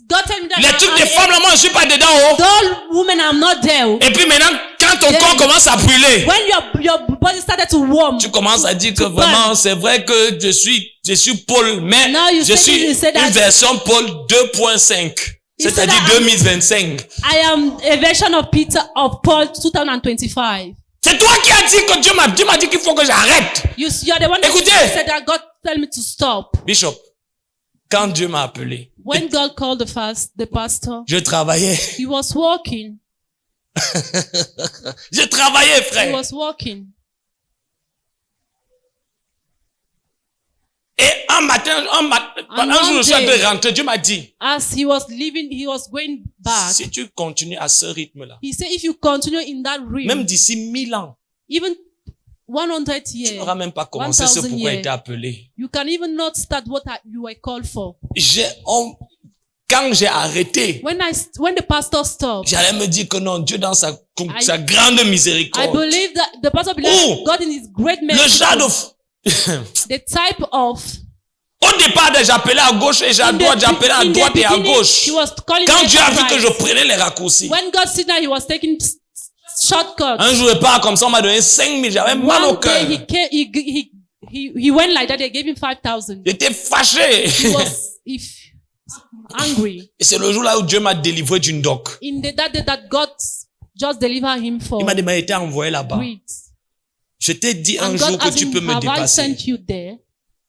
God tell me that Les trucs des femmes, là, moi, je suis pas dedans, oh. Dull woman, I'm not there. Et puis maintenant, quand ton corps commence à brûler, When your body started to warm, tu commences à dire que to vraiment, burn. c'est vrai que je suis Paul, mais Now you je say suis you say that- une version Paul 2.5. You C'est-à-dire say that 2025. I am a version of Paul 2025. C'est toi qui as dit que Dieu m'a dit qu'il faut que j'arrête. You are the one that Écoutez. said that God tell me to stop. Bishop, quand Dieu m'a appelé, When God called the pastor, je travaillais. he was walking. Je travaillais, He frère. was walking. Et un jour, je suis en train de rentrer, Dieu m'a dit, As he was leaving, he was going back. si tu continues à ce rythme-là, He said, if you continue in that rhythm, même d'ici 1000 ans, even 100 tu years, n'auras même pas commencé ce 1000 pourquoi years, été appelé. you can even not start what you were called for. Quand j'ai arrêté, When the pastor stopped, j'allais me dire que non, Dieu dans sa grande I miséricorde, believe that the pastor believed God in his great le mercy. genre de... The type of Au départ, j'appelais à gauche et à droite, j'appelais à droite et à gauche. he was calling Quand left Dieu a and vu que right. je prenais les raccourcis, When God said that, he was taking shortcuts. un jour, je pars comme ça, on m'a donné 5 000, j'avais mal au One cœur. day he went like that. They gave him 5,000. J'étais fâché. He was angry. Et c'est le jour-là où Dieu m'a délivré d'une doc. In that day that God just delivered him for Il m'a dit, mais il était envoyé là-bas. greed. Je t'ai dit un And jour God que asked tu him, peux me have I dépasser. sent you there?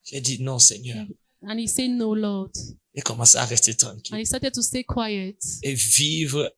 J'ai dit, non, Seigneur. And he said, no, Lord. Et commencé à rester And tranquille. he started to stay quiet. Et vivre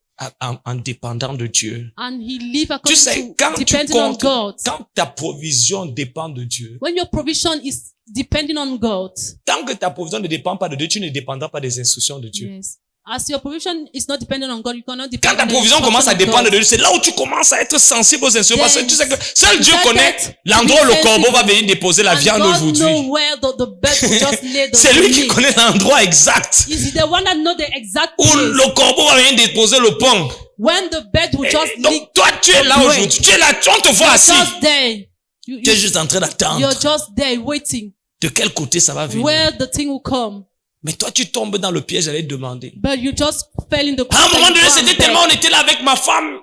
en dépendant de Dieu. And he lived Tu according sais, to quand tu depending on comptes, God. quand ta provision dépend de Dieu, When your provision is depending on God, tant que ta provision ne dépend pas de Dieu, tu ne dépendras pas des instructions de Dieu. yes. As your provision is not dependent on God, you cannot Quand depend ta on the provision commence à instruction dépendre of de God. Dieu, c'est là où tu commences à être sensible aux instructions. Parce que tu sais que seul Dieu That connaît l'endroit où le corbeau va venir déposer la And viande God aujourd'hui. knows where the bird will just lay the C'est lui qui meat. connaît l'endroit exact Is the one that know the exact où place le corbeau va venir déposer le pont. when the bird will just Donc lick. toi, tu es là Ouais. aujourd'hui. Tu es là, on te voit assis. Just there. Tu es juste en train d'attendre. You're just there waiting De quel côté ça va venir? where the thing will come. Mais toi, tu tombes dans le piège, j'allais te demander. But you just fell in the À un moment donné, and c'était beg. tellement, on était là avec ma femme.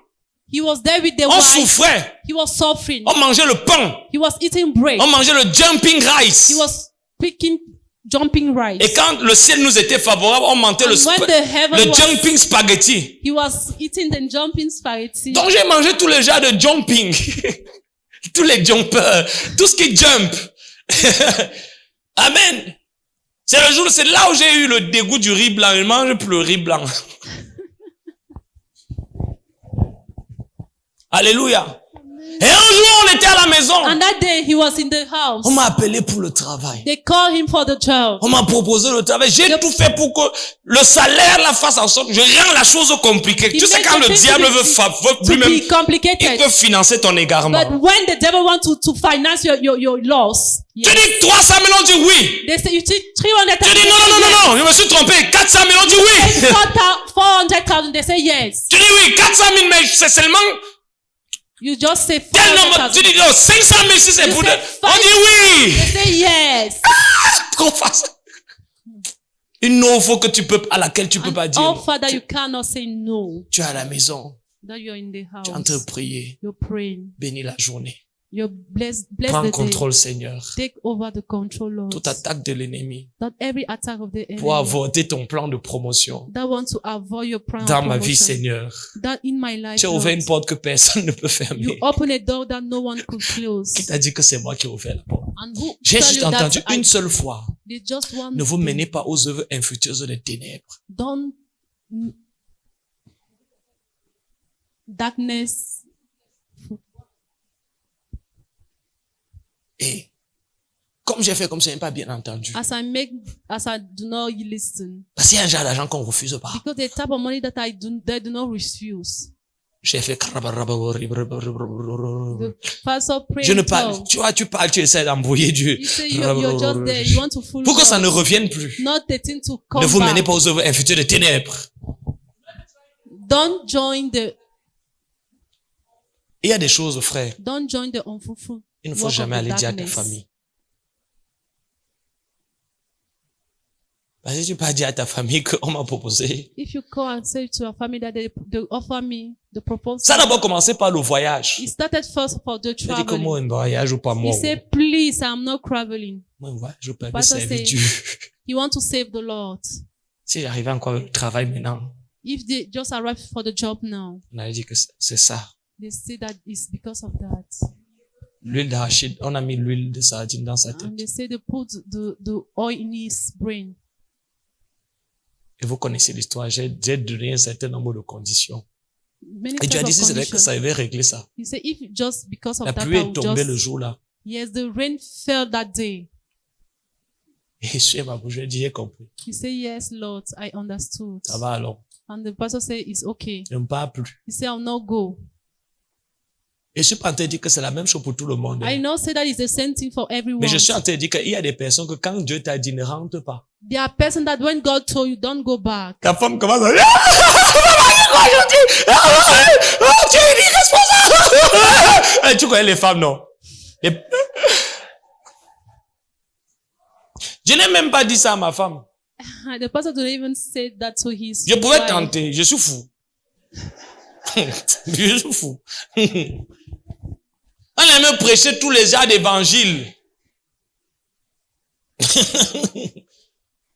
He was there with the On wife. souffrait. He was suffering. On mangeait le pain. He was eating bread. On mangeait le jumping He rice. was picking jumping rice. Et quand le ciel nous était favorable, on mangeait And when the heaven le was- jumping spaghetti. He was eating the jumping spaghetti. Donc j'ai mangé tous les genres de jumping. Tous les jumpers. Tout ce qui jump. Amen. C'est là où j'ai eu le dégoût du riz blanc. Je ne mange plus le riz blanc. Alléluia. Et un jour, on était à la maison. And that day he was in the house. On m'a appelé pour le travail. They called him for the job. On m'a proposé le travail. J'ai Yep. tout fait pour que le salaire la fasse en sorte. Je rends la chose compliquée. He Tu sais, made quand the le thing diable to be- veut To lui-même, be complicated. il peut financer ton But égarement. when the devil wants to finance your loss, Tu yes. dis 300 000, on dit oui. They say you take 300,000. Tu dis non, je me suis trompé. 400 000, on dit oui. 400,000. They say yes. Tu dis oui, 400 000, mais c'est seulement You just say tel nombre. Tu 400,000. dis non, 500 000 si c'est You pour say deux. On dit oui. They say yes. Qu'on fasse. Une offre que à laquelle tu peux pas dire. All non. Father, you cannot say no. Tu es à la maison. That you're in the Tu es en train house. de prier. You're praying. Bénis la journée. You're bless Prends the day. contrôle, Seigneur. Take over the control, Lord. Toute attaque de l'ennemi That every attack of the enemy pour avorter ton plan de promotion that wants to avoid your plan dans of ma vie, promotion, Seigneur. that in my life, Tu as ouvert Lord, une porte que personne ne peut you fermer. open a door that no one could close. Qui t'a dit que c'est moi qui ai ouvert la porte? And who J'ai tell juste you that entendu une seule fois. they just want Ne vous to- menez pas aux œuvres infructueuses des ténèbres. don't darkness. Et comme j'ai fait comme ça, je n'ai pas bien entendu. As I do not listen, Parce qu'il y a un genre d'argent qu'on refuse pas. because the type of money that I do not refuse. J'ai fait. The pastor prayed. Je ne parle. Tu vois, tu parles, tu essaies d'embrouiller Dieu. You say you're just there. You want to fool Pour que ça God. ne revienne plus. Not the thing to come Ne vous menez back. pas aux œuvres infructueuses des ténèbres. Don't join the. Il y a des choses, frère. Don't join the unfruitful. Il ne faut work of jamais the aller dire à ta darkness. famille. Parce que tu peux pas dire à ta famille qu'on m'a proposé. If you call and say to your family that they offer me the proposal, Ça a d'abord commencé par le voyage. it started first for the Tu dis que moi, traveling. un voyage ou pas moi. He said, "Please, I'm not traveling." Moi, un voyage ou pas, je peux Pastor servir say- Dieu. He want to save the Lord. Si j'arrivais encore au travail maintenant, If they just arrive for the job now, on allait dire que c'est ça. they say that it's because of that, L'huile d'arachide, on a mis l'huile de sardine dans sa and tête. they say they put the oil in his brain. Et vous connaissez l'histoire, j'ai donné un certain nombre de conditions. Many Et Dieu a types dit, si of c'est vrai que conditions. ça avait réglé ça. He said, if just because of La that, pluie I est will tombée le just jour-là. yes, the rain fell that day. Et je suis ma bouche, j'ai dit, j'ai compris. He said, yes, Lord, I understood. Ça va alors. And the pastor said, it's okay. Je ne parle plus. He said, I'll not go. Et je suis pas en train de dire que c'est la même chose pour tout le monde. I know say that is the same thing for everyone. Mais je suis en train de dire qu'il y a des personnes que quand Dieu t'a dit ne rentre pas. There are persons that when God told you, don't go back. Ta femme commence à dire, tu es irresponsable. Tu connais les femmes, non? Et- Je n'ai même pas dit ça à ma femme. The pastor didn't even say that to his Je pouvais wife. tenter, je suis fou. Je suis fou. On aime prêcher tous les genres d'évangile.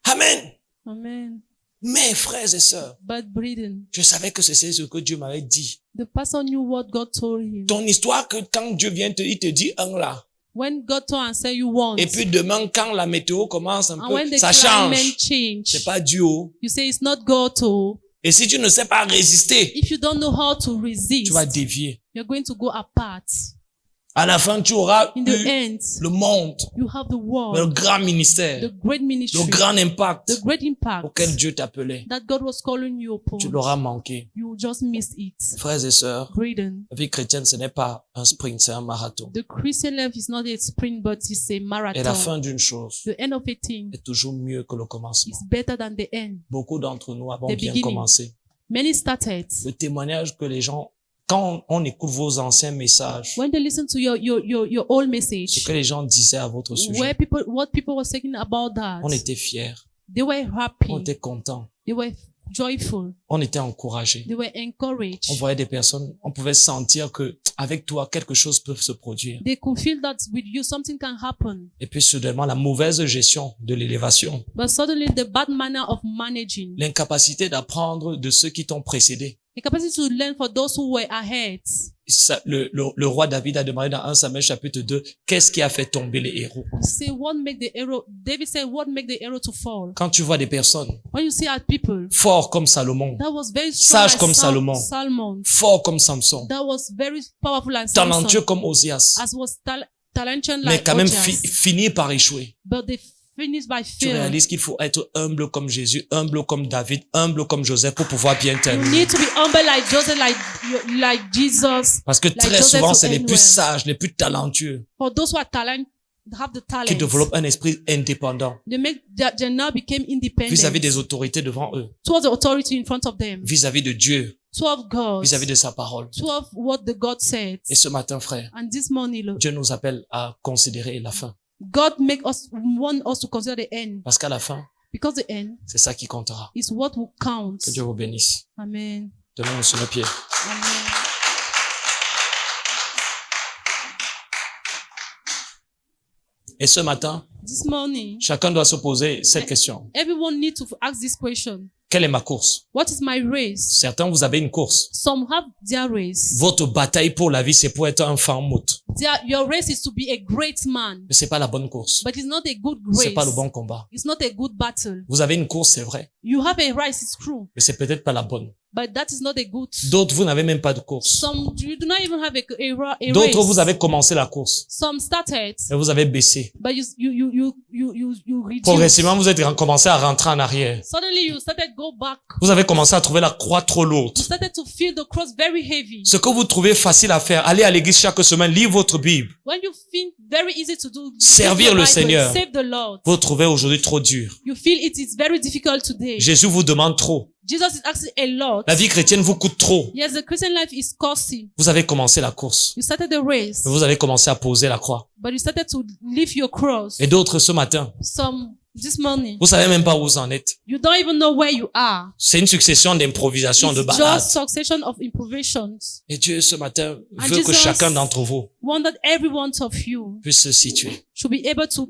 Amen. Amen. Mes frères et sœurs, Bad breathing. je savais que c'est ce que Dieu m'avait dit. The pastor knew what God told him. Ton histoire que quand Dieu vient il te dit un là. When God told and said you want, Et puis demain, quand la météo commence un and when peu, the ça climate change. change, C'est pas Dieu. you say it's not God to. Et si tu ne sais pas résister, If you don't know how to resist, tu vas dévier. you're going to go apart. À la fin, tu auras In the eu end, le monde, you have the le world, grand the ministère, great ministry, le grand the impact great impact auquel Dieu t'appelait. that God was calling you upon. Tu l'auras manqué. You will just miss it. Frères et sœurs, Breathing. la vie chrétienne, ce n'est pas un sprint, c'est un marathon. The Christian life is not a sprint, but it's a Et la marathon. fin d'une chose The end of a thing est toujours mieux que le commencement. is better than the end. Beaucoup d'entre nous avons The bien beginning. commencé. Many started. Le témoignage que les gens, quand on écoute vos anciens messages, When they listen to your old ce message, que les gens disaient à votre sujet, what people were saying about that, on était fiers, they were on happy. était contents. They were joyful. On était encouragés. They were encouraged. On voyait des personnes, on pouvait sentir que avec toi, quelque chose peut se produire. They could feel that with you something can happen. Et puis soudainement, la mauvaise gestion de l'élévation, But suddenly the bad manner of managing, l'incapacité d'apprendre de ceux qui t'ont précédé. the capacity to learn for those who were ahead. Le roi David a demandé dans 1 Samuel chapitre 2, qu'est-ce qui a fait tomber les héros? Say what make the arrow, David said, what make the arrow to fall? Quand tu vois des personnes When you see at people, forts comme Salomon, that was very strong Sage like comme Salomon. Salmon. forts comme Samson, That was very powerful and Samson. talentueux comme Osias, As was talented mais like quand même Ojas. finir par échouer. But they finished by Tu fail. réalises qu'il faut être humble comme Jésus, humble comme David, humble comme Joseph pour pouvoir bien You terminer. need to be humble like Joseph, like Jesus. Parce que like très Joseph souvent, to c'est les end plus well. sages, les plus talentueux For those who are have the qui talent, développent un esprit indépendant they now became independent vis-à-vis des autorités devant eux, towards the authority in front of them, vis-à-vis de Dieu, towards God, vis-à-vis de sa parole. towards what the God said. Et ce matin, frère, And this morning, Lord, Dieu nous appelle à considérer la fin. God want us to consider the end, Parce qu'à la fin, because the end c'est ça qui comptera. is what will count. Que Dieu vous bénisse. Amen. Tenons-nous sur nos pieds. Amen. Et ce matin, This morning, chacun doit se poser cette question. everyone needs to ask this question. Quelle est ma course? What is my race? Certains, vous avez une course. Some have their race. Votre bataille pour la vie, c'est pour être un fanmout. Your race is to be a great man, Mais c'est pas la bonne course. but it's not a good C'est race. pas le bon combat. It's not a good battle. Vous avez une course, c'est vrai. You have a race, it's true, Mais c'est peut-être pas la bonne. but that is not a good. D'autres, vous n'avez même pas de course. Some you do not even have a D'autres, race. vous avez commencé la course. Some started, Et vous avez baissé. but you reduced. Progressivement, vous êtes commencé à rentrer en arrière. Suddenly you started go back. Vous avez commencé à trouver la croix trop lourde. You started to feel the cross very heavy. Ce que vous trouvez facile à faire, allez à l'église chaque semaine, lire votre Bible. When you think very easy to do, Servir take your le Bible, Seigneur. save the Lord. Vous trouvez aujourd'hui trop dur. You feel it is very difficult today. Jésus vous demande trop. Jesus is asking a lot. La vie chrétienne vous coûte trop. Yes, the Christian life is costly. Vous avez commencé la course. You started the race, Mais vous avez commencé à poser la croix. but you started to lift your cross. Et d'autres ce matin, Some this morning, vous savez même pas où vous en êtes. you don't even know where you are. C'est une succession d'improvisations, de It's balades. just succession of improvisations. Et Dieu ce matin And veut que Jesus chacun d'entre vous Want that every one of you puisse se situer. should be able to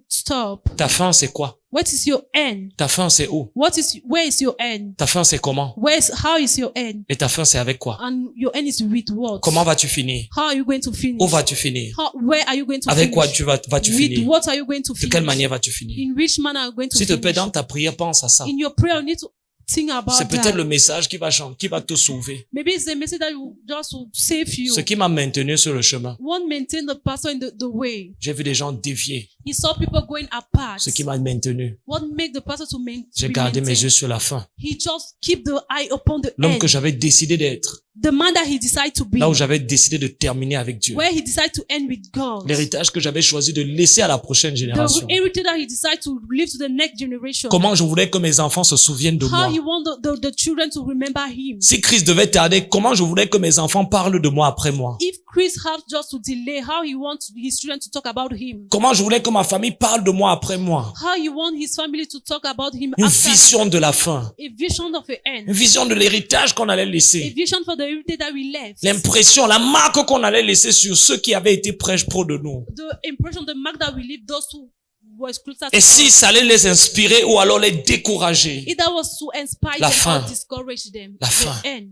stop. Ta fin c'est quoi? What is your end? Ta fin c'est où? Where is your end? Ta fin c'est comment? How is your end? Et ta fin c'est avec quoi? And your end is with what? Comment vas-tu finir? How are you going to finish? Où vas-tu finir? Where are you going to Avec finish? quoi vas-tu With finir? what are you going to De finish? quelle manière vas-tu finir? In which manner are you going to S'il te plaît, finish? dans ta prière, pense à ça. In your prayer, you need to think about C'est peut-être that. le message qui va changer, qui va te sauver. Maybe it's a message that will just will save you. Ce qui m'a maintenu sur le chemin. Won't maintain the person in the way. J'ai vu des gens dévier. He saw people going apart. Ce qui m'a maintenu. What make the person to maintain? J'ai gardé mes yeux sur la fin. He just keep the eye upon the L'homme end. que j'avais décidé d'être. The man that he decided to be. Là où j'avais décidé de terminer avec Dieu. Where he decided to end with God. L'héritage que j'avais choisi de laisser à la prochaine génération. The heritage that he decided to leave to the next generation. Comment je voulais que mes enfants se souviennent de moi. How he want the children to remember him. Si Christ devait tarder, comment je voulais que mes enfants parlent de moi après moi. If Chris has just to delay, how he wants his children to talk about him. Comment je voulais que ma famille parle de moi après moi. How he want his family to talk about him Une after. vision de la fin. A vision of the Une end. vision de l'héritage qu'on allait A laisser. vision for the heritage that we left. L'impression, la marque qu'on allait laisser sur ceux qui avaient été prêches pro de nous. The impression, the mark that we leave those who was closer to Et si us. ça allait les inspirer ou alors les décourager. If that was to inspire La them fin. or discourage them. La The fin. end.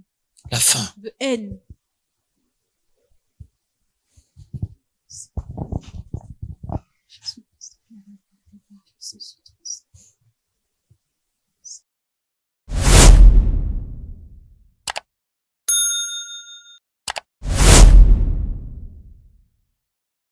La fin. The end.